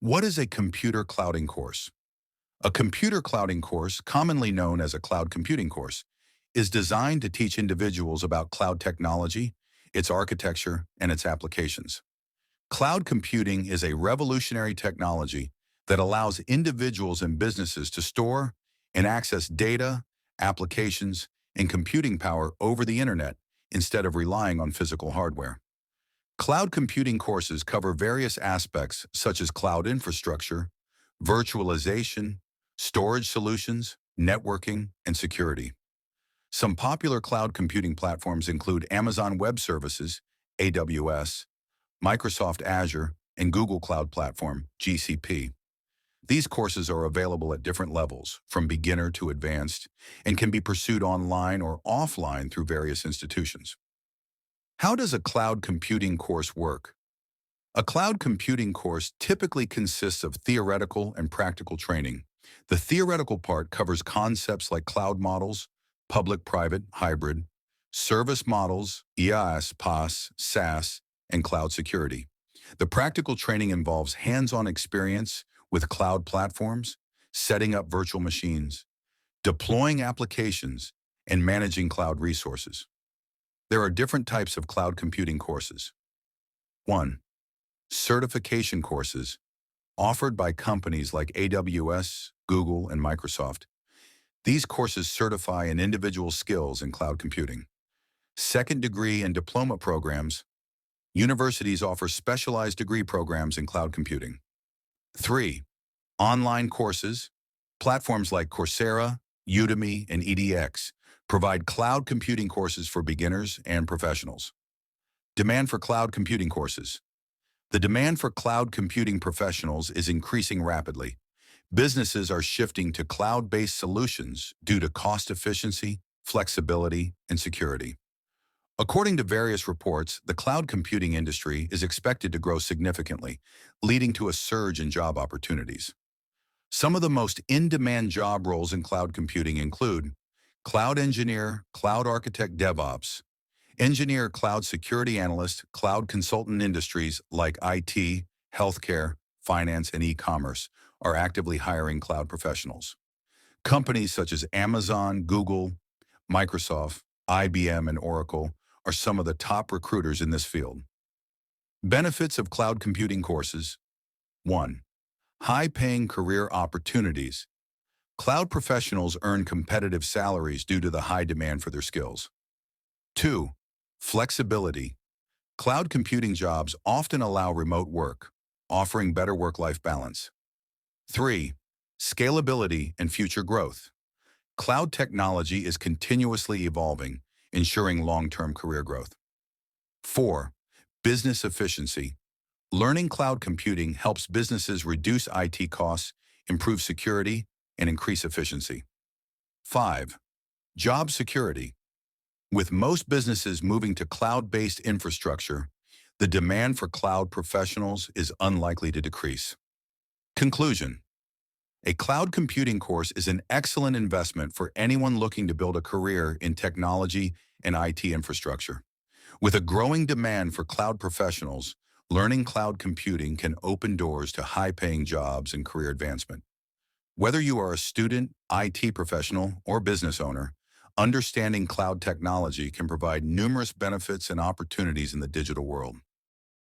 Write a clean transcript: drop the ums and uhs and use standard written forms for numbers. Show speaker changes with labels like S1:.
S1: What is a computer clouding course? A computer clouding course, commonly known as a cloud computing course, is designed to teach individuals about cloud technology, its architecture, and its applications. Cloud computing is a revolutionary technology that allows individuals and businesses to store and access data, applications, and computing power over the internet instead of relying on physical hardware. Cloud computing courses cover various aspects such as cloud infrastructure, virtualization, storage solutions, networking, and security. Some popular cloud computing platforms include Amazon Web Services, AWS, Microsoft Azure, and Google Cloud Platform, GCP. These courses are available at different levels, from beginner to advanced, and can be pursued online or offline through various institutions. How does a cloud computing course work? A cloud computing course typically consists of theoretical and practical training. The theoretical part covers concepts like cloud models, public-private, hybrid, service models, EIS, POS, SAS, and cloud security. The practical training involves hands-on experience with cloud platforms, setting up virtual machines, deploying applications, and managing cloud resources. There are different types of cloud computing courses. 1. Certification courses offered by companies like AWS, Google, and Microsoft. These courses certify an individual's skills in cloud computing. Second degree and diploma programs. Universities offer specialized degree programs in cloud computing. 3. Online courses. Platforms like Coursera, Udemy, and edX provide cloud computing courses for beginners and professionals. Demand for cloud computing courses. The demand for cloud computing professionals is increasing rapidly. Businesses are shifting to cloud-based solutions due to cost efficiency, flexibility, and security. According to various reports, the cloud computing industry is expected to grow significantly, leading to a surge in job opportunities. Some of the most in-demand job roles in cloud computing include cloud engineer, cloud architect DevOps, engineer cloud security analyst, cloud consultant. Industries like IT, healthcare, finance, and e-commerce are actively hiring cloud professionals. Companies such as Amazon, Google, Microsoft, IBM, and Oracle are some of the top recruiters in this field. Benefits of cloud computing courses. 1. High-paying career opportunities. Cloud professionals earn competitive salaries due to the high demand for their skills. 2. Flexibility. Cloud computing jobs often allow remote work, offering better work-life balance. 3. Scalability and future growth. Cloud technology is continuously evolving, ensuring long-term career growth. 4. Business efficiency. Learning cloud computing helps businesses reduce IT costs, improve security, and increase efficiency. 5. Job security. With most businesses moving to cloud-based infrastructure, the demand for cloud professionals is unlikely to decrease. Conclusion. A cloud computing course is an excellent investment for anyone looking to build a career in technology and IT infrastructure. With a growing demand for cloud professionals, learning cloud computing can open doors to high-paying jobs and career advancement. Whether you are a student, IT professional, or business owner, understanding cloud technology can provide numerous benefits and opportunities in the digital world.